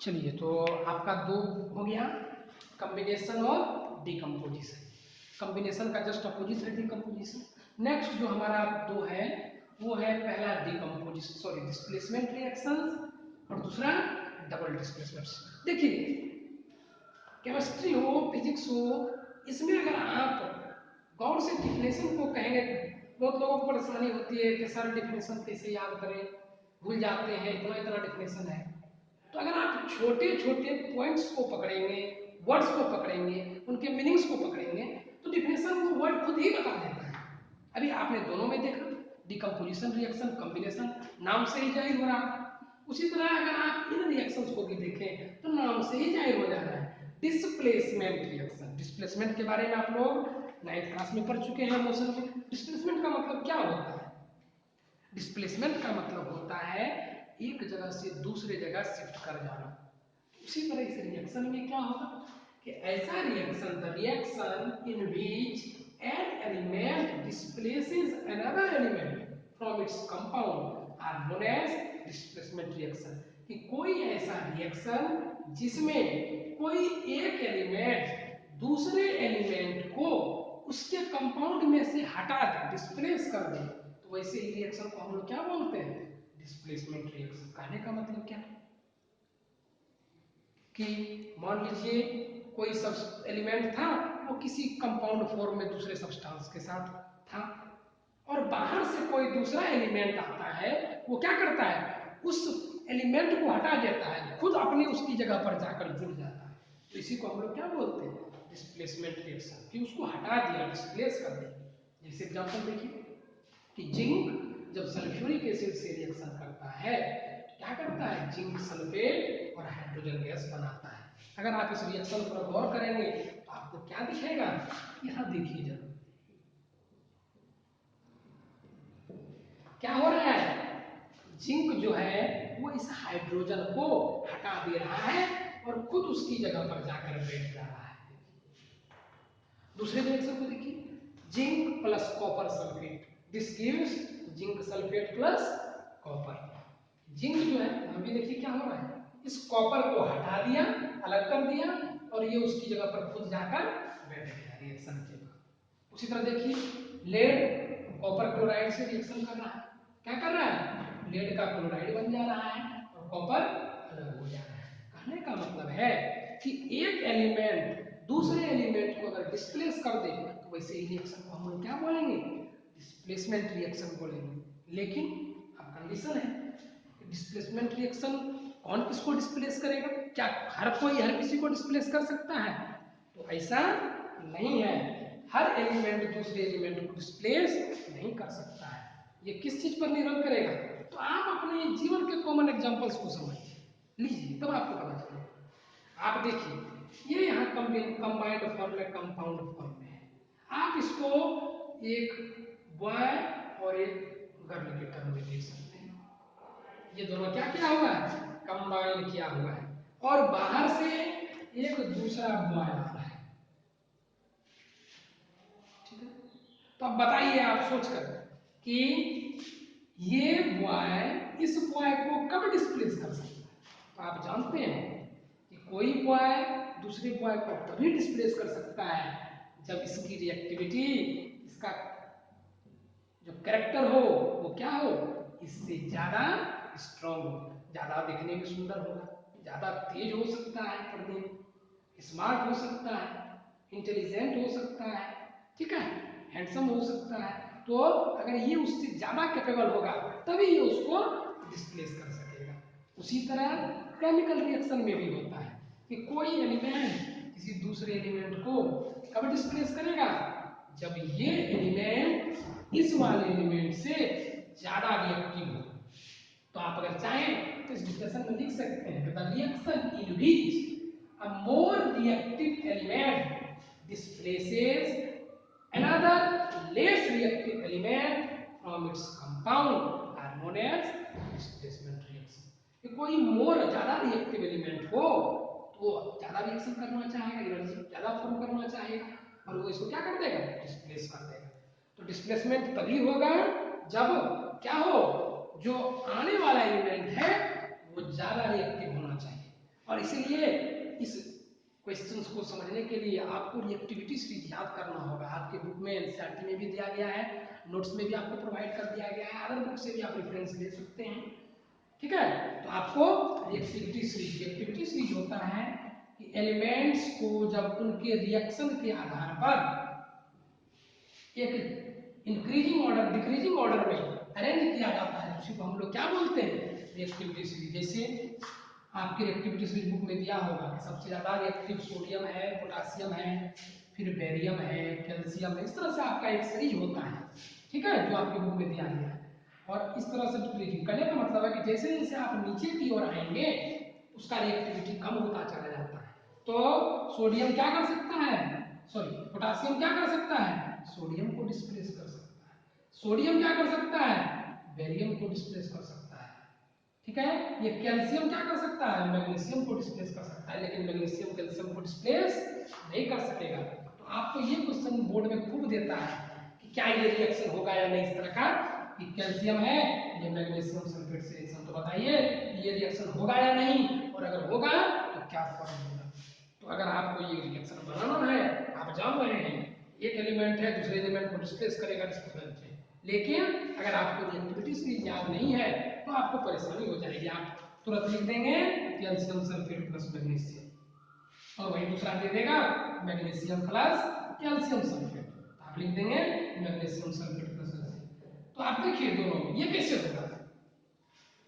चलिए, तो आपका दो हो गया, कॉम्बिनेशन और डिकम्पोजिशन। कॉम्बिनेशन का जस्ट अपोजिट है डिकम्पोजिशन। नेक्स्ट जो हमारा दो है वो है पहला डिकम्पोजिशन सॉरी डिस्प्लेसमेंट रिएक्शन और दूसरा डबल डिस्प्लेसमेंट। देखिए, केमिस्ट्री हो फिजिक्स हो, इसमें अगर आप गौर से डिफिनेशन को कहेंगे, बहुत लोगों को परेशानी होती है कि सर डिफिनेशन कैसे याद करें, भूल जाते हैं, इतना इतना डिफिनेशन है। तो अगर आप छोटे छोटे पॉइंट्स को पकड़ेंगे, वर्ड्स को पकड़ेंगे, उनके मीनिंग्स को पकड़ेंगे, तो डिफिनेशन वो वर्ड खुद ही बता देता है। अभी आपने दोनों में देखा, डिकम्पोजिशन रिएक्शन कॉम्बिनेशन, नाम से ही जाहिर हो रहा है। उसी तरह अगर आप इन रिएक्शंस को भी देखें तो नाम से ही जाहिर हो जा रहा है, डिस्प्लेसमेंट रिएक्शन। डिस्प्लेसमेंट के बारे में आप लोग 9th क्लास में पढ़ चुके हैं मोशन में। डिस्प्लेसमेंट का मतलब क्या होता है? डिस्प्लेसमेंट का मतलब होता है एक जगह से दूसरे जगह शिफ्ट कर जाना। उसी तरह इस रिएक्शन में क्या होगा कि ऐसा reaction, the reaction in which an element displaces another element from its compound are known as displacement reaction. कि कोई ऐसा रिएक्शन जिसमें कोई एक एलिमेंट दूसरे एलिमेंट को उसके कंपाउंड में से हटा दे, डिस्प्लेस कर दे, तो वैसे ही रिएक्शन को हम लोग क्या बोलते हैं? Displacement reaction. कहने का मतलब क्या है कि मान लीजिए कोई सब एलिमेंट था, वो किसी कंपाउंड फॉर्म में दूसरे सब्सटेंस के साथ था, और बाहर से कोई दूसरा एलिमेंट आता है, वो क्या करता है? उस एलिमेंट को हटा देता है, खुद अपनी उसकी जगह पर जाकर जुड़ जाता है। तो इसी को हम लोग क्या बोलते हैं? Displacement reaction. कि उसको हटा दिया, डिस्प्लेस कर दिया। जैसे एग्जांपल देखिए कि जिंक जब सल्फ्यूरिक एसिड से रिएक्शन करता है, क्या करता है? जिंक सल्फेट और हाइड्रोजन गैस बनाता है। अगर आप इस रिएक्शन पर गौर करेंगे तो आपको क्या दिखेगा? यहाँ देखिए जरा, क्या हो रहा है? जिंक जो है वो इस हाइड्रोजन को हटा दे रहा है और खुद उसकी जगह पर जाकर बैठ जा रहा है। दूसरे रिएक्शन को देखिए, zinc plus copper sulphate, this gives zinc sulphate plus copper. Zinc जो है, यहाँ भी देखिए क्या हो रहा है, इस कॉपर को हटा दिया, अलग कर दिया, और ये उसकी जगह पर खुद जाकर बैठ गया रिएक्शन के बाद। उसी तरह देखिए, लेड कॉपर क्लोराइड से रिएक्शन कर रहा है, क्या कर रहा है? लेड का क्लोराइड बन जा रहा है और कॉपर अलग हो जा रहा है। कहने का मतलब है कि एक एलिमेंट दूसरे एलिमेंट को अगर डिस्प्लेस कर दे तो वैसे ही रिएक्शन को हम लोग क्या बोलेंगे? डिस्प्लेसमेंट रिएक्शन बोलेंगे। लेकिन अब कंडीशन है, डिस्प्लेसमेंट रिएक्शन कौन किसको डिस्प्लेस करेगा? क्या हर कोई हर किसी को डिस्प्लेस कर सकता है? तो ऐसा नहीं है, हर एलिमेंट दूसरे एलिमेंट को डिस्प्लेस नहीं कर सकता है। ये किस चीज पर निर्भर करेगा? तो आप अपने जीवन के कॉमन एग्जांपल्स को समझिए, लीजिए, तब आपको पता चलेगा। आप देखिए, ये यहाँ कंबाइंड फॉर्म में, कंपाउंड फॉर्म में है। आप इसको एक बॉय और एक गर्ल के टर्म में देख सकते हैं। ये दोनों क्या किया हुआ है? कंबाइन किया हुआ है, और बाहर से एक दूसरा बॉय आ रहा है। ठीक है, तो अब बताइए आप सोचकर कि ये बॉय इस बॉय को कब डिस्प्लेस कर सकता है? तो आप जानते हैं कि कोई बॉय दूसरे बॉय को तभी डिस्प्लेस कर सकता है जब इसकी रिएक्टिविटी, इसका जो कैरेक्टर हो वो क्या हो? इससे ज्यादा स्ट्रॉन्ग हो, ज्यादा दिखने में सुंदर होगा, ज्यादा तेज हो सकता है पढ़ने में, स्मार्ट हो सकता है, इंटेलिजेंट हो सकता है, ठीक है, हैंडसम हो सकता है। तो अगर ये उससे ज्यादा कैपेबल होगा तभी ये उसको डिस्प्लेस कर सकेगा। उसी तरह केमिकल रिएक्शन में भी होता है कि कोई एलिमेंट किसी दूसरे एलिमेंट को कब डिस्प्लेस करेगा? जब ये एलिमेंट इस वाले एलिमेंट से ज्यादा रिएक्टिव हो। तो आप अगर चाहें तो इस डिस्कशन में लिख सकते हैं, the reaction in which a more reactive element displaces another less reactive element from its compound are known as displacement reaction। कि कोई मोर ज्यादा रिएक्टिव एलिमेंट हो तो वो ज्यादा रिएक्शन करना चाहेगा, एनर्जी ज्यादा फॉर्म करना चाहेगा, और वो इसको क्या कर देगा? डिस्प्लेस कर देगा। तो डिस्प्लेसमेंट तभी होगा जब क्या हो, जो आने वाला एलिमेंट है वो ज्यादा रिएक्टिव होना चाहिए, और और इसीलिए इस क्वेश्चंस को समझने के लिए आपको रिएक्टिविटी सीरीज याद करना होगा। आपके बुक में एनसीईआरटी में भी दिया गया है, नोट्स में भी आपको प्रोवाइड कर दिया गया है, अदर बुक से भी आप रेफरेंस ले सकते हैं। ठीक है, तो आपको रिएक्टिविटी सीरीज होता है कि एलिमेंट्स को जब उनके रिएक्शन के आधार पर एक इंक्रीजिंग ऑर्डर डिक्रीजिंग ऑर्डर में अरेंज किया जाता है, उसी को हम लोग क्या बोलते हैं, रिएक्टिविटी सीरीज। जैसे आपके रिएक्टिविटी सीरीज बुक में दिया होगा कि सबसे ज्यादा रिएक्टिव सोडियम है, पोटासियम है, फिर बेरियम है, कैल्शियम है, इस तरह से आपका एक सीरीज होता है। ठीक है, जो आपके बुक में दिया गया है। और इस तरह से डिक्रीजिंग करने का मतलब है कि जैसे जैसे आप नीचे की ओर आएंगे उसका रिएक्टिविटी कम होता चला जाता है। तो सोडियम क्या कर सकता है, पोटासियम क्या कर सकता है, सोडियम को डिस्प्लेस कर सकता है। सोडियम क्या कर सकता है, बेरियम को डिस्प्लेस कर सकता है। ठीक है, ये कैल्शियम क्या कर सकता है, मैग्नीशियम को डिस्प्लेस कर सकता है, लेकिन मैग्नीशियम कैल्शियम को डिस्प्लेस नहीं कर सकेगा। तो आपको ये क्वेश्चन बोर्ड में खूब देता है कि क्या ये रिएक्शन होगा या नहीं। इस तरह का कि कैल्शियम है, ये मैग्नीशियम सल्फेट से रिएक्शन, तो बताइए ये रिएक्शन होगा या नहीं, और अगर होगा तो क्या फॉर्म होगा। तो अगर आपको ये रिएक्शन बनाना है, आप जान रहे हैं एक एलिमेंट है दूसरे एलिमेंट को डिस्प्लेस करेगा डिस्प्लेसमेंट से, लेकिन अगर आपको रिएक्टिविटी सीरीज याद नहीं है तो आपको परेशानी हो जाएगी। आप तुरंत लिख देंगे कैल्शियम सल्फेट प्लस मैग्नीशियम, और वही दूसरा दे देगा मैग्नीशियम प्लस कैल्शियम सल्फेट, आप लिख देंगे मैग्नीशियम सल्फेट प्लस कैल्शियम। तो आप देखिए दोनों ये कैसे होगा,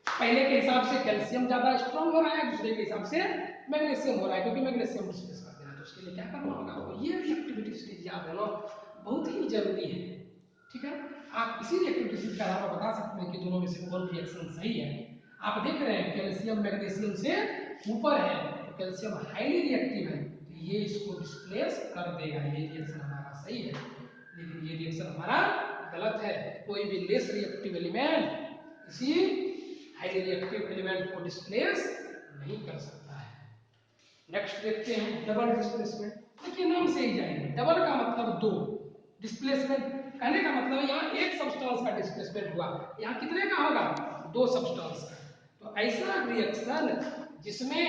पहले के हिसाब से कैल्शियम ज्यादा स्ट्रांग हो रहा है, दूसरे के हिसाब से मैग्नीशियम हो रहा है, क्योंकि मैग्नीशियम डिस्प्लेस कर देना। तो उसके लिए क्या करना होगा आपको, ये रिएक्टिविटी सीरीज याद होना बहुत ही जरूरी है। ठीक है, आप इसी रिएक्टिविटी सीरीज का अलावा बता सकते हैं कि दोनों में से कौन रिएक्शन सही है। आप देख रहे हैं कैल्शियम मैग्नीशियम से ऊपर है, तो कैल्शियम हाईली रिएक्टिव है, तो ये इसको डिस्प्लेस कर देगा, ये रिएक्शन हमारा सही है। लेकिन ये रिएक्शन हमारा गलत है, कोई भी लेस रिएक्टिव एलिमेंट इसी हाईली रिएक्टिव एलिमेंट को डिस्प्लेस नहीं कर सकता है। नेक्स्ट देखते हैं डबल डिस्प्लेसमेंट। देखिए नाम से ही जाएंगे, डबल का मतलब दो, डिस्प्लेसमेंट कहने का मतलब यहाँ एक सब्सटेंस का डिस्प्लेसमेंट हुआ, यहाँ कितने का होगा, दो सब्सटेंस का। तो ऐसा रिएक्शन जिसमें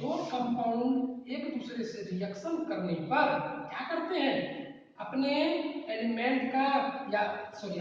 दो कंपाउंड एक दूसरे से रिएक्शन करने पर क्या करते हैं, अपने एलिमेंट का या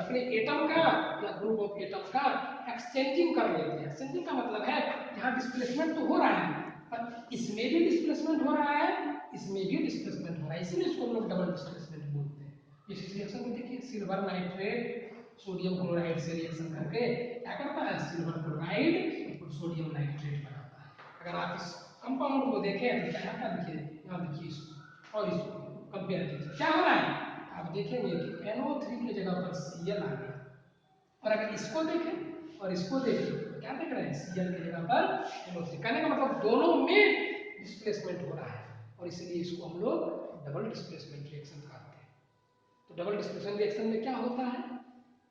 अपने एटम का या ग्रुप ऑफ एटम का एक्सचेंजिंग कर लेते हैं। एक्सचेंजिंग का मतलब है यहाँ डिस्प्लेसमेंट तो हो रहा है, पर इसमें भी डिस्प्लेसमेंट हो रहा है, इसमें भी डिस्प्लेसमेंट हो रहा है, इसीलिए इसको हम लोग डबल डिस्प्लेसमेंट बोलते हैं। इस रिएक्शन को देखिए, सिल्वर नाइट्रेट सोडियम क्लोराइड से रिएक्शन करके क्या करता है, सिल्वर क्लोराइड और सोडियम नाइट्रेट बनाता है। अगर आप इस कंपाउंड को देखें तो क्या का देखिए, यहाँ देखिए इसको और इसको कंपेयर कीजिए, क्या हो रहा है, आप देखेंगे कि NO3 की जगह पर Cl आ गया, और अगर इसको देखें और इसको देखें तो क्या देख रहे हैं, Cl की जगह पर NO3। कहने का मतलब दोनों में डिस्प्लेसमेंट हो रहा है, और इसलिए इसको हम लोग डबल डिस्प्लेसमेंट रिएक्शन कहते हैं। तो डबल डिस्प्लेसमेंट रिएक्शन में क्या होता है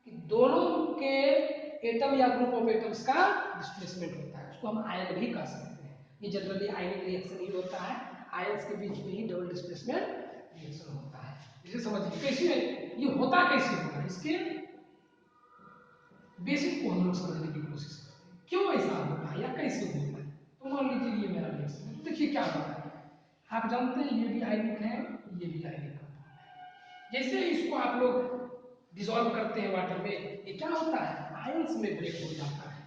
कि दोनों के एटम या ग्रुप ऑफ एटम्स का डिस्प्लेसमेंट होता है, उसको हम आयन भी कह सकते हैं। ये जनरली आयनिक रिएक्शन ही होता है, आयंस के बीच में ही डबल डिस्प्लेसमेंट रिएक्शन होता है। इसे समझिए कैसे ये होता, कैसे होगा, इसके बेसिक को हम लोग समझने की कोशिश करते हैं, क्यों ऐसा होता है या कैसे होता है। तो मान लीजिए ये मेरा रिएक्शन है, तो देखिए क्या होता है, आप जानते हैं ये भी आयनिक है, ये भी आयनिक है। जैसे इसको आप लोग डिसॉल्व करते हैं वाटर में, ये क्या होता है, आयंस में ब्रेक हो जाता है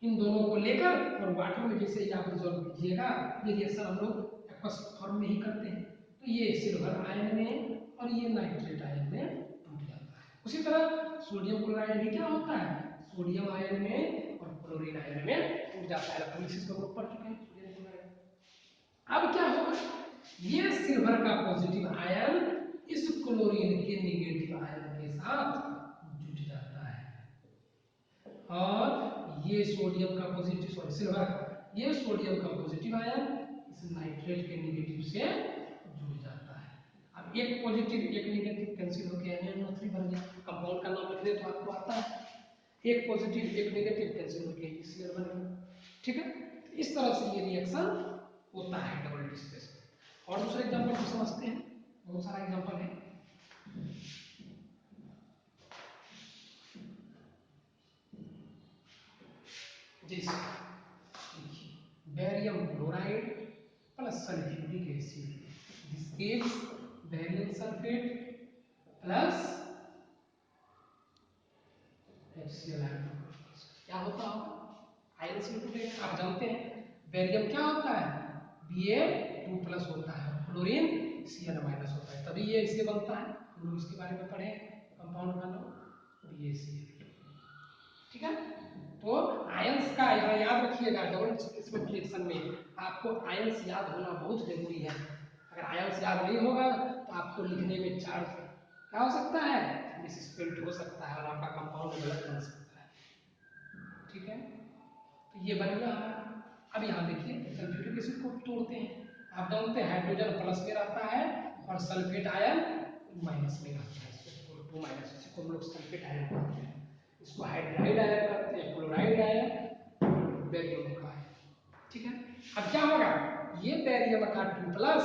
इन दोनों को लेकर, और वाटर में जैसे ही आप डिसॉल्व कीजिएगा, ये रिएक्शन हम लोग एक्वस फॉर्म में ही करते हैं, तो ये सिल्वर आयन में और ये नाइट्रेट आयन में टूट जाता है। उसी तरह सोडियम क्लोराइड भी क्या होता है, सोडियम आयन में और क्लोरीन आयन में टूट जाता है। इलेक्ट्रोलिसिस में पढ़ चुके हैं सोडियम क्लोराइड। अब क्या होगा, ये सिल्वर का पॉजिटिव आयन इस क्लोरीन के नेगेटिव आयन के साथ जुड़ जाता है, और ये सोडियम का पॉजिटिव सिल्वर का ये सोडियम का पॉजिटिव आयन इस नाइट्रेट के नेगेटिव से जुड़ जाता है। अब एक पॉजिटिव एक नेगेटिव कैंसिल होकर NO3 बन गया, कंपाउंड का नाम लिखने तो आपको आता है, एक पॉजिटिव एक नेगेटिव कैंसिल होकर Cl बन गया। ठीक है, इस तरह से ये रिएक्शन होता है डबल डिस्प्लेसमेंट। और दूसरे एग्जांपल को समझते हैं, बहुत सारा एग्जांपल है। जी barium barium chloride plus sulphuric acid, this gives barium sulphate plus HCl। क्या होता होगा? आयन से टूटेगा। आप जानते हैं बैरियम क्या होता है, Ba2+ होता है, क्लोरीन Cl- होता है, तभी ये इससे बनता है। हम लोग इसके बारे में पढ़े कंपाउंड का नाम BaCl। ठीक है, तो आयंस का याद रखिएगा, डबल डिस्प्लेसमेंट रिएक्शन में आपको आयंस याद होना बहुत जरूरी है। अगर आयंस याद नहीं होगा तो आपको लिखने में चार्ज क्या हो सकता है, मिसस्पेल्ड हो सकता है और आपका कंपाउंड गलत बन सकता है। ठीक है, तो ये बन गया हमारा। अब यहाँ देखिए सल्फ्यूरिक एसिड को तोड़ते हैं। आप जानते हैं हाइड्रोजन प्लस में रहता है और सल्फेट आयन माइनस में रहता है, इसको 2 माइनस, इसको हम लोग सल्फेट आयन कहते हैं, इसको हाइड्राइड आयन कहते हैं, क्लोराइड आयन, बैरियम का आयन। ठीक है, अब क्या होगा, ये बैरियम का 2+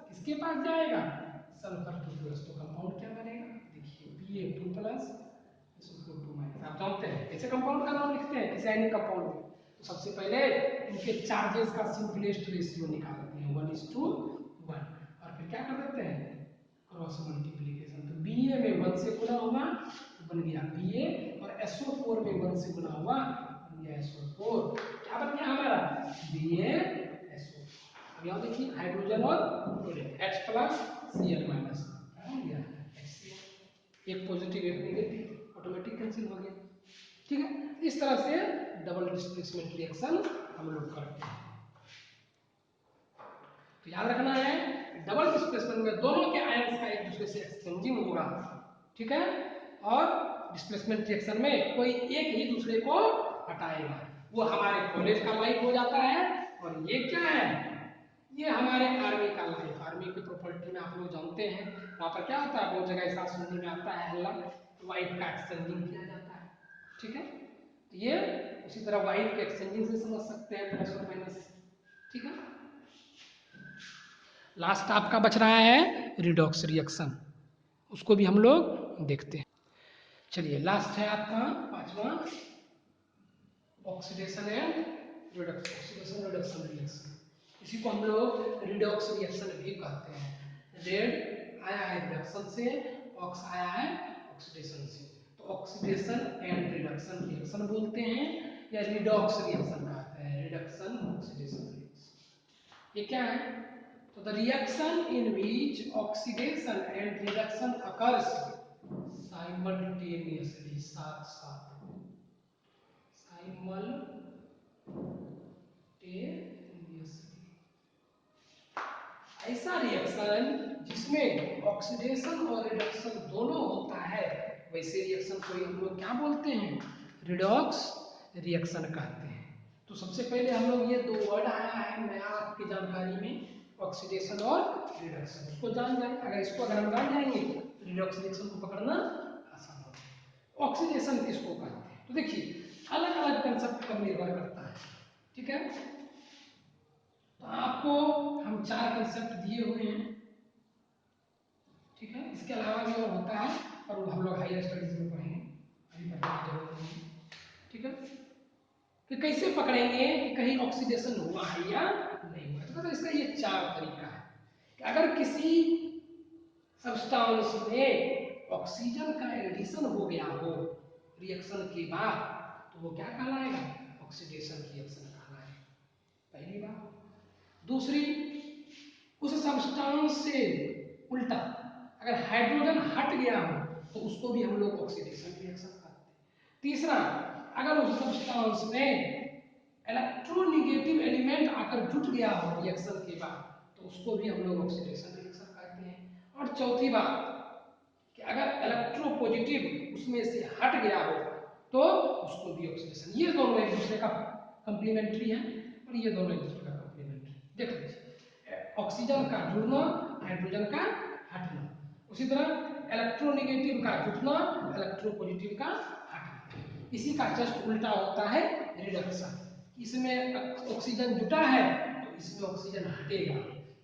किसके पास जाएगा, सल्फर 2+, तो कंपाउंड क्या बनेगा, देखिए Ba2+, इसको 2-। आप जानते हैं कैसे कंपाउंड का नाम लिखते हैं किसी आयनिक कंपाउंड में, तो सबसे पहले इनके चार्जेस का सिंपलेस्ट रेशियो निकालते हैं 1:1, और फिर क्या कर देते हैं, क्रॉस मल्टीप्लिकेशन। तो Ba में 1 से गुना हुआ तो बन गया Ba, और SO4 में 1 से गुना हुआ बन गया SO4। क्या बन गया हमारा, BaSO। अब यहाँ देखिए हाइड्रोजन और क्लोरीन, H+Cl-, क्या बन गया HCl, एक पॉजिटिव एक नेगेटिव, ऑटोमेटिक कैंसिल हो गया। ठीक है, इस तरह से डबल डिस्प्लेसमेंट रिएक्शन हम लोग करते हैं। तो याद रखना है डबल डिस्प्लेसमेंट में दोनों के आयंस का एक दूसरे से एक्सचेंजिंग होगा। ठीक है, और डिस्प्लेसमेंट रिएक्शन में कोई एक ही दूसरे को हटाएगा, वो हमारे कॉलेज का लाइफ हो जाता है। और ये क्या है, ये हमारे आर्मी का लाइफ। आर्मी की प्रॉपर्टी में आप लोग जानते हैं वहां पर क्या होता है, बहुत जगह ऐसा सुनने में आता है हल्ला, वाइफ का एक्सचेंजिंग किया जाता है। ठीक है, तो ये उसी तरह वाइफ के एक्सचेंजिंग से समझ सकते हैं, प्लस और माइनस। ठीक है, लास्ट आपका बच रहा है रिडॉक्स रिएक्शन, उसको भी हम लोग देखते हैं। चलिए लास्ट है आपका 5वां, oxidation and reduction, oxidation reduction reaction. इसी को हम लोग रिडॉक्स रिएक्शन भी कहते हैं। रेड आया है रिडक्शन से, ऑक्स आया है ऑक्सीडेशन से, तो ऑक्सीडेशन एंड रिडक्शन रिएक्शन बोलते हैं या रिडॉक्स रिएक्शन कहते हैं, रिडक्शन ऑक्सीडेशन रिएक्शन। ये क्या है, तो the reaction in which oxidation and reduction occurs simultaneously, साथ साथ, ऐसा रिएक्शन जिसमें ऑक्सीडेशन और रिडक्शन दोनों होता है, वैसे रिएक्शन को हम लोग क्या बोलते हैं, रिडॉक्स रिएक्शन कहते हैं। तो सबसे पहले हम लोग ये 2 वर्ड आया है नया आपकी जानकारी में, ऑक्सीडेशन और रिडक्शन, उसको जान जाए। अगर इसको अगर हम जान जाएंगे तो रिडॉक्स रिएक्शन को पकड़ना आसान होगा। ऑक्सीडेशन किसको कहते हैं, तो देखिए अलग अलग कंसेप्ट पर निर्भर करता है। ठीक है, तो आपको हम 4 कंसेप्ट दिए हुए हैं। ठीक है, इसके अलावा भी और होता है और वो हम लोग हायर स्टडीज में पढ़ेंगे, अभी पढ़ने की जरूरत नहीं है। ठीक है, कि कैसे पकड़ेंगे कि कहीं ऑक्सीडेशन हुआ है या नहीं हुआ। तो मतलब इसका ये 4 तरीका है कि अगर किसी सब्सटेंस में ऑक्सीजन का एडिशन हो गया हो रिएक्शन के बाद, तो वो क्या कहलाएगा, ऑक्सीडेशन रिएक्शन कहलाएगा, पहली बात। दूसरी, उस सब्सटेंस से उल्टा अगर हाइड्रोजन हट गया हो तो उसको भी हम लोग ऑक्सीडेशन रिएक्शन कहते हैं। तीसरा, अगर उस सब्सटेंस में इलेक्ट्रोनेगेटिव एलिमेंट आकर जुट गया हो रिएक्शन के बाद, तो उसको भी हम लोग ऑक्सीडेशन रिएक्शन कहते हैं। और चौथी बात कि अगर इलेक्ट्रोपॉजिटिव उसमें से हट गया हो तो उसको भी ऑक्सीडेशन। ये दोनों एक दूसरे का कंप्लीमेंट्री है और ये दोनों एक दूसरे का कंप्लीमेंट्री। देख लीजिए, ऑक्सीजन का जुड़ना, हाइड्रोजन का हटना, उसी तरह इलेक्ट्रोनेगेटिव का जुटना, इलेक्ट्रोपॉजिटिव का हटना। इसी का जस्ट उल्टा होता है रिडक्शन। इसमें ऑक्सीजन जुटा है तो इसमें ऑक्सीजन हटेगा,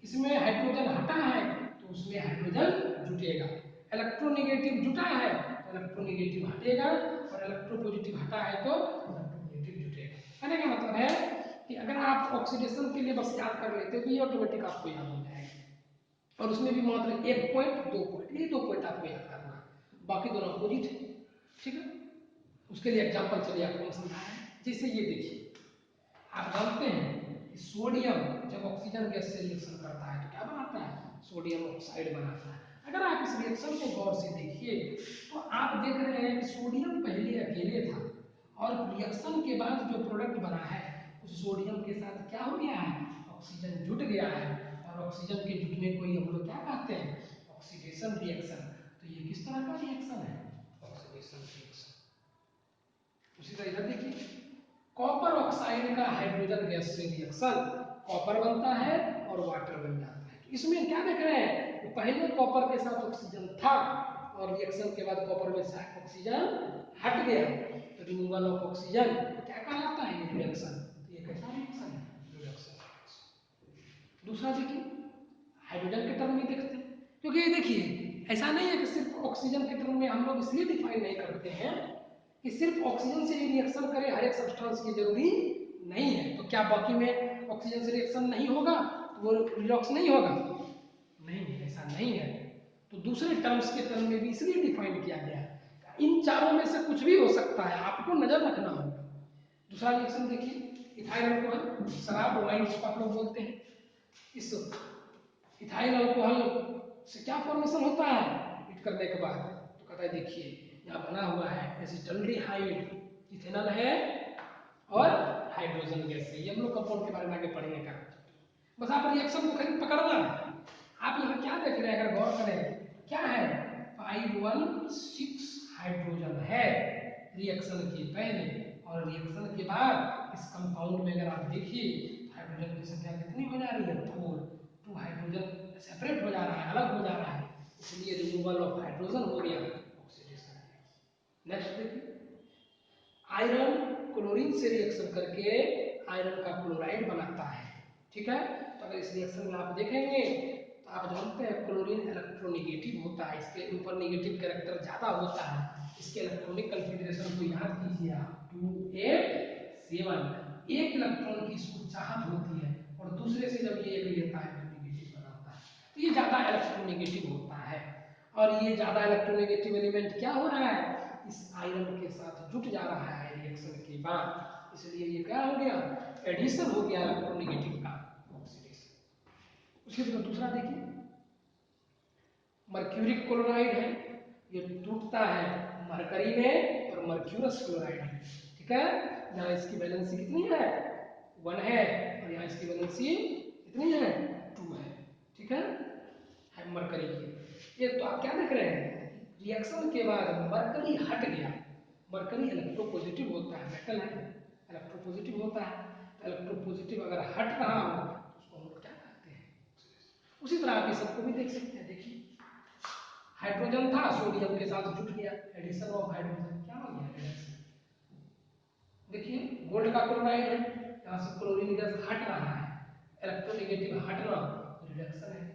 इसमें हाइड्रोजन हटा है तो उसमें हाइड्रोजन जुटेगा, इलेक्ट्रोनेगेटिव जुटा है तो इलेक्ट्रोनेगेटिव हटेगा और इलेक्ट्रोपॉजिटिव हटा है तो इलेक्ट्रोपॉजिटिव जुटेगा। कहने का मतलब है कि अगर आप ऑक्सीडेशन के लिए बस याद कर लेते तो ये ऑटोमेटिक आपको याद हो जाएगा। और उसमें भी मात्र 1 पॉइंट 2 पॉइंट, ये 2 पॉइंट आपको याद करना है, बाकी दोनों अपोजिट है। ठीक है, उसके लिए एग्जांपल चलिए आपको हम समझाएं। जैसे ये देखिए, आप जानते हैं कि सोडियम जब ऑक्सीजन गैस से रिएक्शन करता है तो क्या बनाता है, सोडियम ऑक्साइड बनाता है। अगर आप इस रिएक्शन को गौर से देखिए तो आप देख रहे हैं कि सोडियम पहले अकेले था और रिएक्शन के बाद जो प्रोडक्ट बना है उस सोडियम के साथ क्या हो गया है, ऑक्सीजन जुट गया है। और ऑक्सीजन के जुटने को ही हम लोग क्या कहते हैं, ऑक्सीडेशन रिएक्शन। तो ये किस तरह का रिएक्शन है, ऑक्सीडेशन रिएक्शन। उसी तरह इधर देखिए, कॉपर ऑक्साइड का हाइड्रोजन गैस से रिएक्शन, कॉपर बनता है और वाटर बन जाता है। तो इसमें क्या देख रहे हैं, तो पहले कॉपर के साथ ऑक्सीजन था और रिएक्शन के बाद कॉपर में से ऑक्सीजन हट गया, तो रिमूवल ऑफ ऑक्सीजन क्या कहलाता है, ये रिएक्शन। तो ये कैसा रिएक्शन है, रिडक्शन। दूसरा देखिए, हाइड्रोजन के टर्म में देखते हैं, क्योंकि ये देखिए ऐसा नहीं है कि सिर्फ ऑक्सीजन के टर्म में हम लोग इसलिए डिफाइन नहीं करते हैं कि सिर्फ ऑक्सीजन से रिएक्शन करे हर एक सब्सटेंस की जरूरी नहीं है। तो क्या बाकी में ऑक्सीजन से रिएक्शन नहीं होगा तो वो रिडॉक्स नहीं होगा, नहीं, ऐसा नहीं है। तो दूसरे टर्म्स के टर्म में भी इसलिए डिफाइन किया गया है, इन चारों में से कुछ भी हो सकता है, आपको नजर रखना होगा। दूसरा रिएक्शन देखिए, इथाइल अल्कोहल, शराब वाइन जिसको आप लोग बोलते हैं, इस इथाइल अल्कोहल से क्या फॉर्मेशन होता है हीट करने के बाद, तो कहता है देखिए यहाँ बना हुआ है एसिटल्डिहाइड, इथेनॉल है और हाइड्रोजन गैस है। ये हम लोग कंपाउंड के बारे में आगे पढ़ेंगे का, बस आप रिएक्शन को खाली पकड़ना है। आप यहाँ क्या देख रहे हैं, अगर गौर करें क्या है, 516 हाइड्रोजन है रिएक्शन के पहले, और रिएक्शन के बाद इस कंपाउंड में अगर आप देखिए हाइड्रोजन की संख्या कितनी हो जा रही है, 4, 2 हाइड्रोजन सेपरेट हो जा रहा है, अलग हो जा रहा है, इसलिए रिमूवल ऑफ हाइड्रोजन हो गया, ऑक्सीडेशन। नेक्स्ट देखिए, आयरन क्लोरीन से रिएक्शन करके आयरन का क्लोराइड बनाता है। ठीक है, तो अगर इस रिएक्शन में आप देखेंगे तो आप जानते हैं क्लोरीन इलेक्ट्रोनेगेटिव होता है, इसके ऊपर नेगेटिव कैरेक्टर ज्यादा होता है। इसके इलेक्ट्रॉनिक कॉन्फ़िगरेशन को याद कीजिए आप, 287, एक इलेक्ट्रॉन की इसको चाहत होती है और दूसरे से जब ये एक लेता है तो नेगेटिव बनाता है, तो ये ज्यादा इलेक्ट्रोनेगेटिव होता है। और ये ज्यादा इलेक्ट्रोनेगेटिव एलिमेंट क्या हो रहा है, इस आयरन के साथ जुट जा रहा है रिएक्शन के बाद, इसलिए ये क्या हो गया, एडिशन हो गया इलेक्ट्रोनेगेटिव का, ऑक्सीडेशन। उसी तरह दूसरा देखिए, मर्क्यूरिक क्लोराइड है, ये टूटता है मरकरी में और मर्क्यूरस क्लोराइड है। ठीक है, जहां इसकी वैलेंसी कितनी है, 1 है, और यहाँ इसकी वैलेंसी कितनी है, 2 है। ठीक है, मरकरी की। ये तो आप क्या देख रहे हैं, रिएक्शन के बाद मरकरी हट गया, मरकरी इलेक्ट्रोपॉजिटिव होता है, मेटल है, इलेक्ट्रोपॉजिटिव होता है, तो इलेक्ट्रोपॉजिटिव अगर हट रहा हो तो उसको हम लोग क्या कहते हैं, उसी तरह आप ये सबको भी देख सकते हैं। देखिए हाइड्रोजन था, सोडियम के साथ जुट गया, एडिशन ऑफ हाइड्रोजन, क्या हो गया, रिडक्शन। देखिए गोल्ड का क्लोराइड है, यहाँ से क्लोरीन गैस हट रहा है, इलेक्ट्रोनेगेटिव हटना, रिडक्शन है।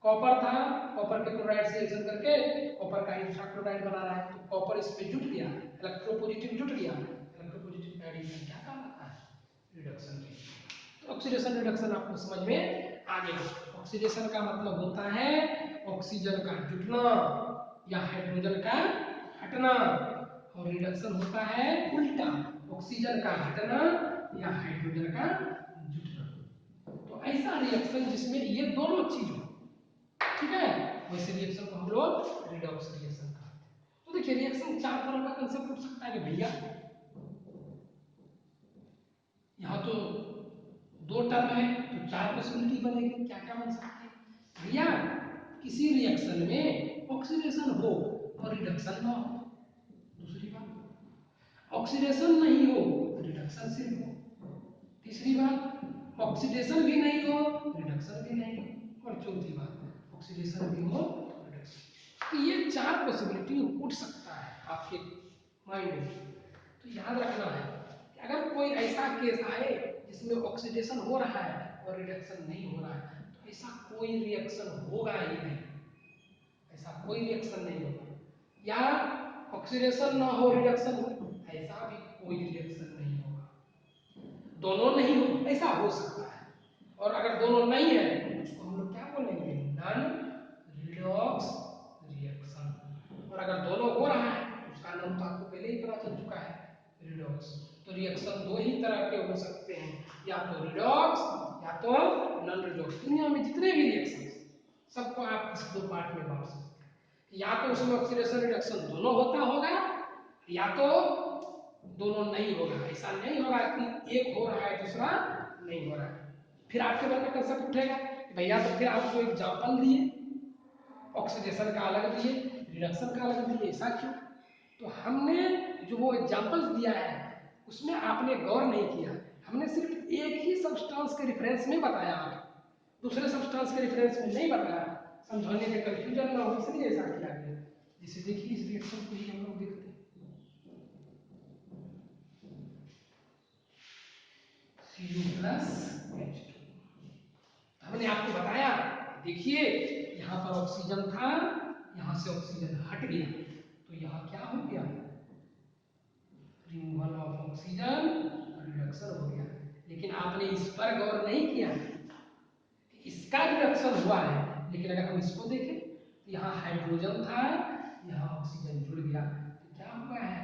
कॉपर था, कॉपर के क्लोराइड से रिएक्शन करके कॉपर का दूसरा क्लोराइड बना रहा है, तो कॉपर इस पे जुट गया, इलेक्ट्रोपॉजिटिव जुट गया, इलेक्ट्रोपॉजिटिव का एडिशन क्या कहलाता है, रिडक्शन। तो ऑक्सीडेशन रिडक्शन आपको समझ में आ गया। ऑक्सीडेशन का मतलब होता है ऑक्सीजन का जुटना या हाइड्रोजन का हटना, और रिडक्शन होता है उल्टा, ऑक्सीजन का हटना या हाइड्रोजन का जुटना। तो ऐसा रिएक्शन जिसमें ये दोनों चीज हो, ठीक है, वैसे रिएक्शन को हम लोग रिडॉक्स रिएक्शन कहते हैं। तो देखिए रिएक्शन 4 तरह का कंसेप्ट उठ सकता है कि भैया यहाँ तो 2 टर्म है तो 4 पॉसिबिलिटी बनेगी, क्या क्या बन सकती है भैया, किसी रिएक्शन में ऑक्सीडेशन हो और रिडक्शन ना हो, दूसरी बात ऑक्सीडेशन नहीं हो रिडक्शन सिर्फ हो, तीसरी बात ऑक्सीडेशन भी नहीं हो रिडक्शन भी नहीं हो, और चौथी बात ऑक्सीडेशन भी हो रिडक्शन। तो ये 4 पॉसिबिलिटी उठ सकता है आपके माइंड में। तो याद रखना है कि अगर कोई ऐसा केस आए जिसमें ऑक्सीडेशन हो रहा है और रिडक्शन नहीं हो रहा है, तो ऐसा कोई रिएक्शन होगा ही नहीं, ऐसा कोई रिएक्शन नहीं होगा, या ऑक्सीडेशन ना हो रिडक्शन हो, ऐसा भी कोई रिएक्शन नहीं होगा। दोनों नहीं हो, ऐसा हो सकता है। और अगर दोनों नहीं है उसको हम लोग क्या बोलेंगे, नॉन रिडॉक्स रिएक्शन। और अगर दोनों हो रहा है उसका नाम तो आपको पहले ही पता चल चुका है, रिडॉक्स। तो रिएक्शन दो ही तरह के हो सकते हैं, या तो रिडॉक्स या तो नॉन रिडॉक्स। दुनिया में जितने भी रिएक्शन सबको आप इस दो पार्ट में बांट सकते हैं, या तो उसमें ऑक्सीडेशन रिडक्शन दोनों होता होगा, या तो दोनों नहीं होगा। ऐसा नहीं होगा कि एक हो रहा है दूसरा नहीं हो रहा है। फिर आपके मन में कंसेप्ट उठेगा भैया तो फिर आपको एग्जाम्पल दिए, ऑक्सीडेशन का अलग दिए, रिडक्शन का अलग दिए, ऐसा क्यों? तो हमने जो वो एग्जाम्पल्स दिया है उसमें आपने गौर नहीं किया। हमने सिर्फ एक ही सब्सटेंस के रेफरेंस में बताया, दूसरे सब्सटेंस के रेफरेंस में नहीं बताया, समझाने में कंफ्यूजन ना हो इसलिए ऐसा किया गया। जैसे देखिए इस रिएक्शन को ही हम लोग देखते हैं, Cu+H2। हमने आपको बताया देखिए यहाँ पर ऑक्सीजन था, यहाँ से ऑक्सीजन हट गया तो यहाँ क्या हो गया, रिमूवल ऑफ ऑक्सीजन, रिडक्शन हो गया। लेकिन आपने इस पर गौर नहीं किया, इसका रिडक्शन हुआ है। लेकिन अगर हम इसको देखें तो यहाँ हाइड्रोजन था, यहाँ ऑक्सीजन जुड़ गया तो क्या हुआ है,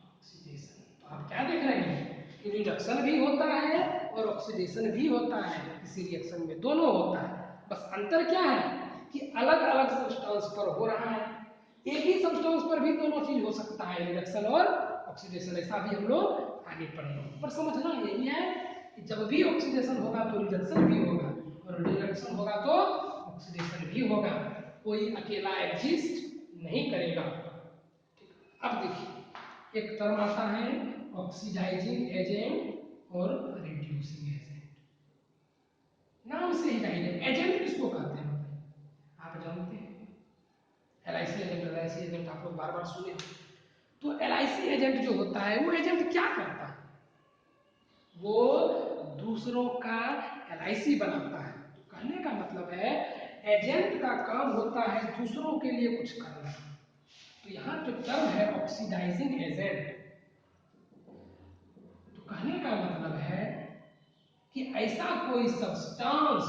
ऑक्सीडेशन। तो आप क्या देख रहे हैं कि रिडक्शन भी होता है और ऑक्सीडेशन भी होता है, किसी रिएक्शन में दोनों होता है। बस अंतर क्या है कि अलग अलग सब्सटेंस पर हो रहा है। एक ही सब्सटेंस पर भी दोनों चीज हो सकता है, रिडक्शन और ऑक्सीडेशन। ऐसा भी हम लोग आगे पढ़ेंगे, पर समझना यही है कि जब भी ऑक्सीडेशन होगा तो रिडक्शन भी होगा, और रिडक्शन होगा तो ऑक्सीडेशन भी होगा, कोई अकेला एग्जिस्ट नहीं करेगा। अब देखिए एक टर्म आता है ऑक्सीडाइजिंग एजेंट और रिड्यूसिंग एजेंट। नाम से ही जाहिर है एजेंट किसको कहते हैं, आप जानते हैं, एलआईसी एजेंट, एलआईसी एजेंट आप लोग बार बार सुने हो। तो एलआईसी एजेंट जो होता है वो एजेंट क्या करता है, वो दूसरों का एलआईसी बनाता है। तो कहने का मतलब है एजेंट का काम होता है दूसरों के लिए कुछ करना। तो यहाँ जो टर्म है ऑक्सीडाइजिंग एजेंट, तो कहने का मतलब है कि ऐसा कोई सब्सटेंस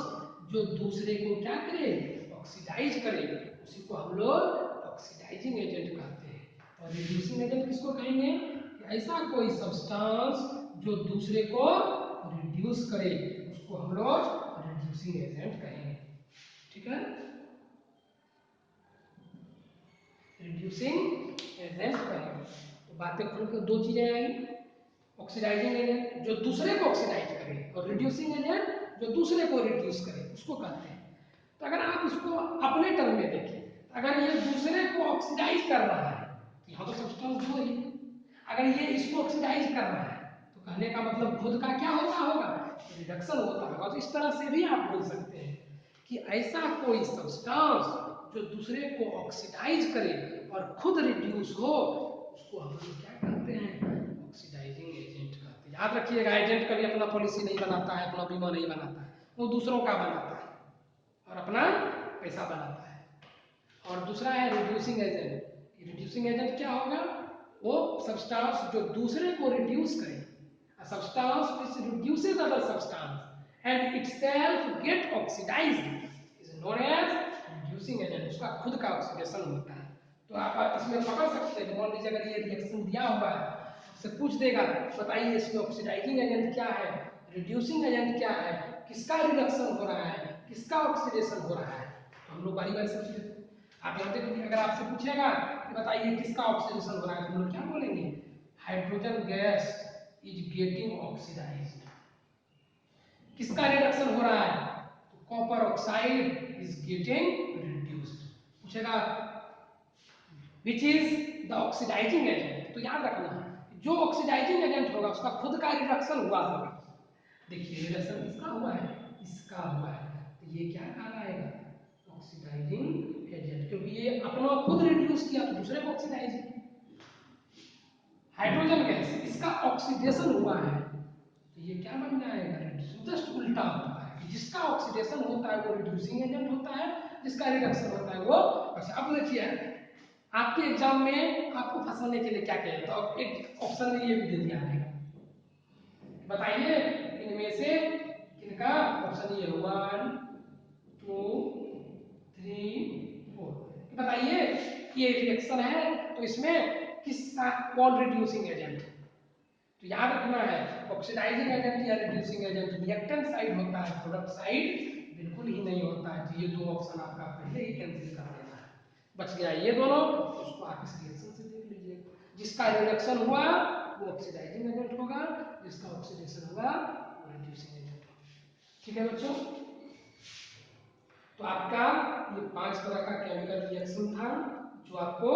जो दूसरे को क्या करे, ऑक्सीडाइज करे, उसी को हम लोग ऑक्सीडाइजिंग एजेंट कहते हैं। और रिड्यूसिंग एजेंट किसको कहेंगे, ऐसा कोई सब्सटेंस जो दूसरे को रिड्यूस करे, उसको हम लोग रिड्यूसिंग एजेंट कहेंगे। ठीक है, रिड्यूसिंग एजेंट कहेंगे। तो बातें खुलकर दो चीजें आएंगी, ऑक्सीडाइजिंग एजेंट जो दूसरे को ऑक्सीडाइज करे, और रिड्यूसिंग एजेंट जो दूसरे को रिड्यूस करे, उसको कहते हैं। तो अगर आप इसको अपने टर्म में देखें, अगर ये दूसरे को ऑक्सीडाइज कर रहा है तो यहाँ तो सब्सटेंस दो ही, अगर ये इसको ऑक्सीडाइज कर रहा है तो कहने का मतलब खुद का क्या होता होगा, रिडक्शन होता होगा। तो इस तरह से भी आप बोल सकते हैं कि ऐसा कोई सब्सटेंस जो दूसरे को ऑक्सीडाइज करे और खुद रिड्यूस हो, उसको हम लोग क्या कहते हैं, ऑक्सीडाइजिंग एजेंट कहते हैं। याद रखिएगा एजेंट कभी अपना पॉलिसी नहीं बनाता है, अपना बीमा नहीं बनाता है, वो दूसरों का बनाता है और अपना पैसा बनाता है। और दूसरा है रिड्यूसिंग एजेंट। रिड्यूसिंग एजेंट क्या होगा, वो सब्सटेंस जो दूसरे को रिड्यूस करे, a substance which reduces other substance and itself get oxidized is known as reducing agent। उसका खुद का ऑक्सीडेशन होता है। तो आप इसमें पकड़ सकते हैं, मान लीजिए अगर ये रिएक्शन दिया हुआ है, आपसे पूछ देगा बताइए इसमें ऑक्सीडाइजिंग एजेंट क्या है, रिड्यूसिंग एजेंट क्या है, किसका रिडक्शन हो रहा है, किसका ऑक्सीडेशन हो रहा है, तो हम लोग बारी बारी समझ लेते हैं। आप यहाँ देखिए अगर आपसे पूछेगा कि बताइए किसका ऑक्सीडेशन हो रहा है, तो हम लोग क्या बोलेंगे, hydrogen gas is getting oxidised. किसका रिडक्शन हो रहा है, तो copper oxide is getting reduced. पूछेगा which is the oxidising agent, तो याद रखना जो ऑक्सीडाइजिंग एजेंट होगा उसका खुद का रिडक्शन हुआ होगा। देखिए रिडक्शन किसका हुआ है, इसका हुआ है, तो ये क्या कहलाएगा, ऑक्सीडाइजिंग एजेंट, क्योंकि ये अपना खुद रिड्यूस किया तो दूसरे को ऑक्सीडाइज। हाइड्रोजन गैस इसका ऑक्सीडेशन हुआ है तो ये क्या बन जाएगा, जस्ट उल्टा होता है कि जिसका ऑक्सीडेशन होता है वो रिड्यूसिंग एजेंट होता है, जिसका रिडक्शन होता है वो। अब देखिए आपके एग्जाम में आपको फंसाने के लिए क्या किया, तो एक ऑप्शन में ये भी दे दिया है, बताइए इनमें से किनका ऑप्शन ये 1 2 3 4। बताइए ये रिएक्शन है तो इसमें किसका कौन रिड्यूसिंग एजेंट? तो याद रखना है ऑक्सीडाइजिंग एजेंट या रिड्यूसिंग एजेंट रिएक्टेंट साइड होता है, प्रोडक्ट साइड बिल्कुल ही नहीं होता है। तो ये दो ऑप्शन आपका पहले ही कैंसिल कर देना है। बच गया ये दोनों, उसको आप इस रिएक्शन से देख लीजिए। जिसका रिडक्शन हुआ वो ऑक्सीडाइजिंग एजेंट होगा, जिसका ऑक्सीडेशन हुआ वो रिड्यूसिंग एजेंट होगा। ठीक है बच्चों, तो आपका ये 5 तरह का केमिकल रिएक्शन था जो आपको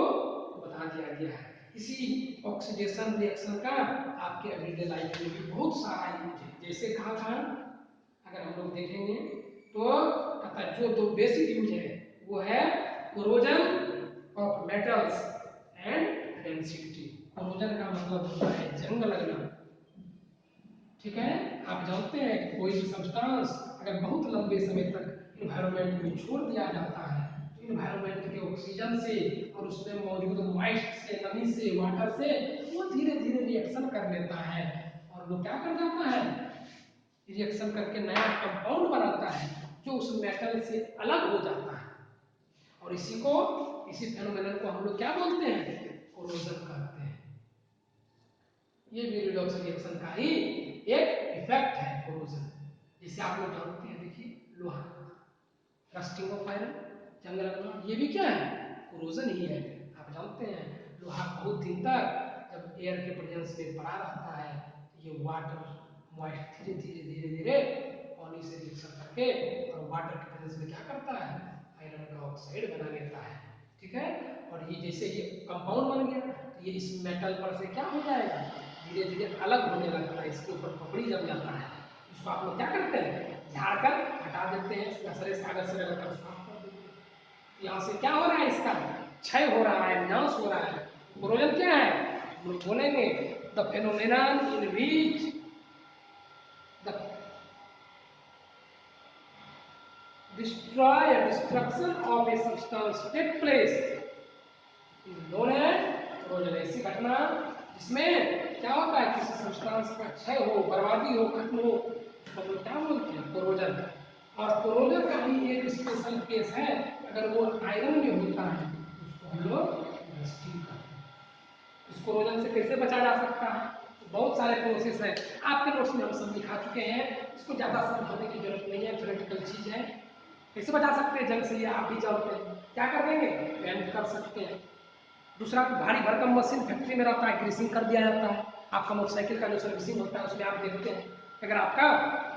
बता दिया गया है। इसी ऑक्सीडेशन रिएक्शन का आपके एवरीडे लाइफ में भी बहुत सारा यूज है। जैसे कहा था, अगर हम लोग देखेंगे तो जो दो बेसिक यूज है वो है corrosion of metals and density. Corrosion का मतलब होता है जंग लगना। ठीक है, आप जानते हैं कि कोई भी सब्सटेंस अगर बहुत लंबे समय तक इन्वायरमेंट में छोड़ दिया जाता है तो इन्वायरमेंट के ऑक्सीजन से और उसमें मौजूद मॉइस्ट से, नमी से, वाटर से वो धीरे धीरे रिएक्शन कर लेता है और वो क्या कर जाता है, रिएक्शन करके नया कंपाउंड बनाता है जो उस मेटल से अलग हो जाता है। और इसी फेनोमेनन को हम लोग क्या बोलते हैं, कोरोजन कहते हैं। ये भी रिडॉक्स रिएक्शन का ही एक इफेक्ट है कोरोजन। जिसे आप लोग जानते हैं, देखिए लोहा, रस्टिंग ऑफ आयरन, जंग लगना, ये भी क्या है, कोरोजन ही है। आप जानते हैं लोहा बहुत दिन तक जब एयर के प्रेजेंस में पड़ा रहता है ये वाटर मॉइस्ट धीरे धीरे पानी से रिएक्शन करके और वाटर के प्रेजेंस में क्या करता है, आयरन का ऑक्साइड बना लेता है। ठीक है, और ये जैसे ये कंपाउंड बन गया तो ये इस मेटल पर से क्या हो जाएगा, धीरे धीरे अलग होने लगता है, इसके ऊपर पपड़ी जम जाता है। इसको आप लोग क्या करते हैं, झाड़ कर हटा देते हैं, इसका सर इस कागज से लगाकर साफ कर देते हैं। यहाँ से क्या हो रहा है, इसका क्षय हो रहा है, विनाश हो रहा है। कोरोजन क्या है, हम लोग बोलेंगे the phenomenon in which the destruction of a substance take place is known as corrosion। ऐसी घटना जिसमें क्या होता है, किसी सब्सटेंस का क्षय हो, बर्बादी हो, खत्म हो, उसको हम लोग क्या बोलते हैं, कोरोजन। और कोरोजन का ही एक स्पेशल केस है, अगर वो आयरन में होता है उसको हम लोग रस्टिंग करते हैं। इस कोरोजन से कैसे बचा जा सकता है, बहुत सारे प्रोसेस है, आपके नोट्स में हम सब दिखा चुके हैं, इसको ज्यादा समझाने की जरूरत नहीं है, थ्योरेटिकल चीज है। कैसे बचा सकते हैं जंग से, ये आप भी जानते हैं। क्या कर देंगे, पेंट कर सकते हैं। दूसरा, भारी भरकम मशीन फैक्ट्री में रहता है, ग्रीसिंग कर दिया जाता है। आपका मोटरसाइकिल का जो सर्विसिंग होता है उसमें आप देखते हैं, अगर आपका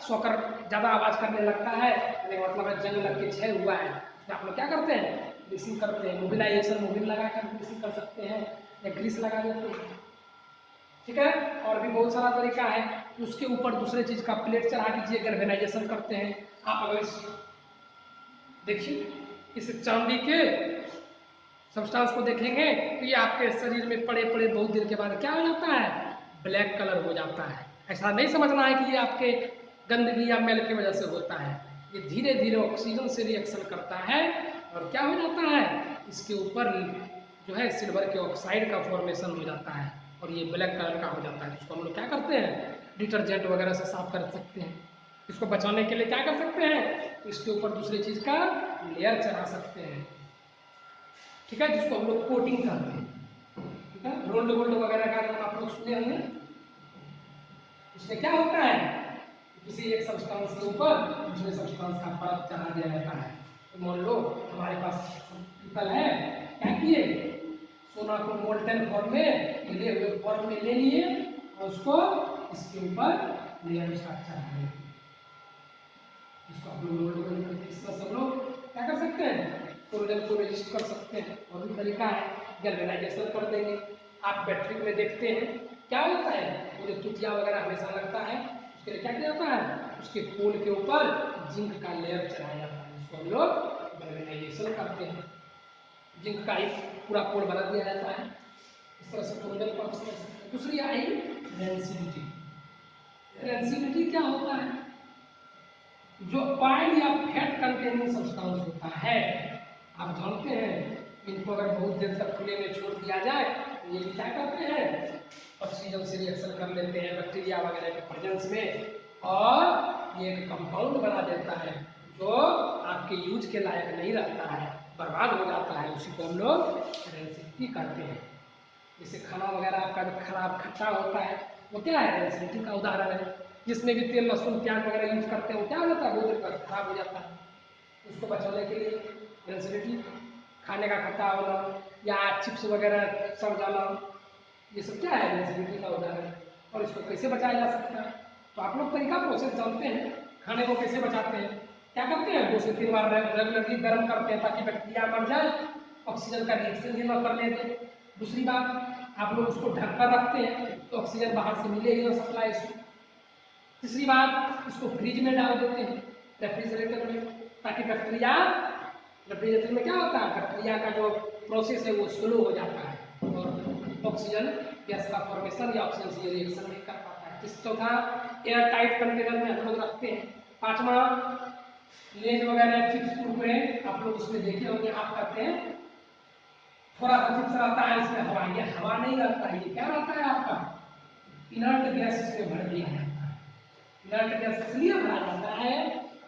शॉकर ज्यादा आवाज करने लगता है मतलब है जंग लग के क्षय हुआ है, तो आप लोग क्या करते हैं, ग्रीसिंग करते हैं। मोबिलाइजेशन मोबिल लगाकर ग्रीसिंग कर सकते हैं या ग्रीस लगा देते हैं। ठीक है, और भी बहुत सारा तरीका है। उसके ऊपर दूसरे चीज का प्लेट चढ़ा दीजिए, गैल्वेनाइजेशन करते हैं। आप अगर देखिए इस चांदी के सब्सटेंस को देखेंगे तो ये आपके शरीर में पड़े पड़े बहुत देर के बाद क्या हो जाता है, ब्लैक कलर हो जाता है। ऐसा नहीं समझना है कि ये आपके गंदगी या मैल की वजह से होता है, ये धीरे धीरे ऑक्सीजन से रिएक्शन करता है और क्या हो जाता है, इसके ऊपर जो है सिल्वर के ऑक्साइड का फॉर्मेशन हो जाता है और ये ब्लैक कलर का हो जाता है। इसको हम लोग क्या करते हैं, डिटर्जेंट वगैरह से साफ कर सकते हैं। इसको बचाने के लिए क्या कर सकते हैं, इसके ऊपर दूसरे चीज का लेयर चढ़ा सकते हैं। ठीक है, जिसको हम लोग कोटिंग करते हैं। ठीक है, रोल्ड गोल्ड वगैरह का नाम आप लोग सुने होंगे। इसमें क्या होता है, किसी एक सब्सटेंस के ऊपर दूसरे सब्सटेंस का परत चढ़ा दिया जाता है। तो मान लो हमारे पास पीतल है, क्या किए, सोना को मोल्टन फॉर्म में हिले हुए फॉर्म में ले लिए और उसको इसके ऊपर लेयर उसका चढ़ा दिया। इसको आप लोग रोल्ड गोल्ड करते हैं। इस तरह से हम लोग क्या कर सकते हैं, कोरोजन को रजिस्ट कर सकते हैं। और भी तरीका है, गैल्वेनाइजेशन कर देंगे। आप बैटरी में देखते हैं क्या होता है, वो जो चुटिया वगैरह हमेशा लगता है, उसके लिए क्या किया जाता है, उसके पोल के ऊपर जिंक का लेयर चढ़ाया जाता है, जिसको हम लोग गैल्वेनाइजेशन करते हैं। जिंक का ही पूरा पोल बना दिया जाता है। इस तरह से कोरोजन को समझ सकते हैं। दूसरी आई रेंसिडिटी। रेंसिडिटी क्या होता है, जो ऑयल या फैट कंटेनिंग सब्सटेंस होता है, आप जानते हैं इनको अगर बहुत देर तक खुले में छोड़ दिया जाए तो ये क्या करते हैं, ऑक्सीजन से रिएक्शन कर लेते हैं बैक्टीरिया वगैरह के प्रेजेंस में और ये एक कंपाउंड बना देता है जो आपके यूज के लायक नहीं रहता है, बर्बाद हो जाता है, उसी को हम लोग रेंसिडिटी कहते हैं। जैसे खाना वगैरह आपका जो खराब खट्टा होता है वो क्या है, रेंसिडिटी का उदाहरण है। जिसमें भी तेल लहसुन प्याज वगैरह यूज करते हैं वो क्या हो जाता है, बहुत देर बाद खराब हो जाता है। उसको बचाने के लिए रेंसिडिटी, खाने का खट्टा होना या चिप्स वगैरह सड़ जाना, ये सब क्या है, रेंसिडिटी का उदाहरण है। और इसको कैसे बचाया जा सकता है, तो आप लोग तरीका प्रोसेस जानते हैं। खाने को कैसे बचाते हैं, क्या करते हैं, 2 से 3 बार रेगुलरली गर्म करते हैं ताकि बैक्टीरिया मर जाए, ऑक्सीजन का रिएक्शन ही न करने दें। दूसरी बात, आप लोग उसको ढक कर रखते हैं तो ऑक्सीजन बाहर से मिलेगी ना सप्लाई इसको। तीसरी बात, इसको फ्रिज में डाल देते हैं, रेफ्रिजरेटर में, ताकि बैक्टीरिया, रेफ्रिजरेटर में क्या होता है, बैक्टीरिया का जो प्रोसेस है वो स्लो हो जाता है और ऑक्सीजन गैस का फॉर्मेशन या ऑक्सीजन से रिएक्शन नहीं कर पाता है। चौथा, एयर टाइट कंटेनर में हम लोग रखते हैं। पांचवा, लेज वगैरह चिप्स कुरकुरे आप लोग उसमें देखे होंगे, आप करते हैं थोड़ा सा चिप्स रहता है इसमें हवा, ये हवा नहीं रहता है, ये क्या रहता है आपका इनर्ट गैस, इसमें भर दिया जाता है। इनर्ट गैस इसलिए भरा जाता है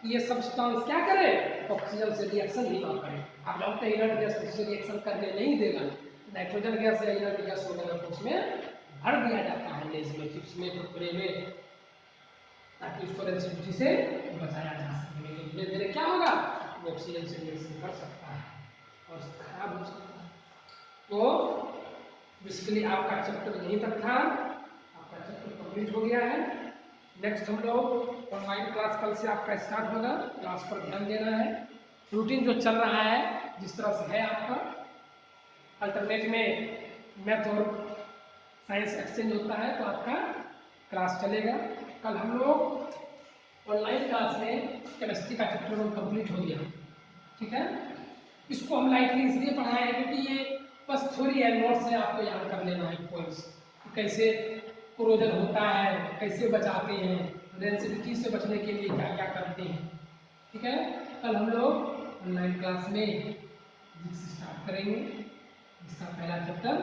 कि ये सब्सटेंस क्या करे, ऑक्सीजन से रिएक्शन ही ना करे। आप जानते हैं इनर्ट गैस से रिएक्शन करने नहीं देगा, नाइट्रोजन गैस या इनर्ट गैस वगैरह को उसमें भर दिया जाता है, लेज में, चिप्स में, कुरकुरे में, ताकि उसको रेंसिडिटी से बचाया जा सके। धीरे धीरे क्या होगा, वो ऑक्सीजन से रिएक्शन कर सकता है और खराब हो सकता है। तो बेसिकली आपका चैप्टर यहीं तक था, आपका चैप्टर कंप्लीट हो गया है। नेक्स्ट हम लोग ऑनलाइन क्लास कल से आपका स्टार्ट होगा, क्लास पर ध्यान देना है। रूटीन जो चल रहा है जिस तरह से है आपका, अल्टरनेट में मैथ और साइंस एक्सचेंज होता है तो आपका क्लास चलेगा। कल हम लोग ऑनलाइन क्लास में केमिस्ट्री का चैप्टर 1 कंप्लीट हो गया, ठीक है। इसको हम लाइटली इसलिए पढ़ाए हैं क्योंकि ये बस थ्योरी है, नोट्स है, आपको याद कर लेना है पॉइंट्स, कैसे कोरोजन होता है, कैसे बचाते हैं, रेंसिडिटी से बचने के लिए क्या क्या करते हैं, ठीक है। कल हम लोग ऑनलाइन क्लास में जिससे स्टार्ट करेंगे, इसका पहला चैप्टर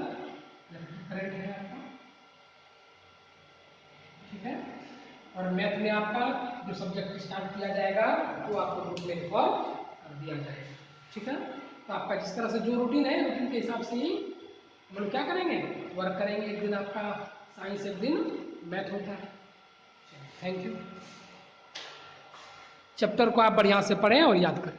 इलेक्ट्रिक करंट है आपका, ठीक है। और मैथ में आपका जो सब्जेक्ट स्टार्ट किया जाएगा वो आपको ग्रुप में इन्फॉर्म कर दिया जाएगा, ठीक है। तो आपका जिस तरह से जो रूटीन है, रूटीन के हिसाब से ही हम लोग क्या करेंगे, वर्क करेंगे। एक दिन आपका साइंस, एक दिन मैथ होता है। Thank you. चैप्टर को आप बढ़िया से पढ़ें और याद करें।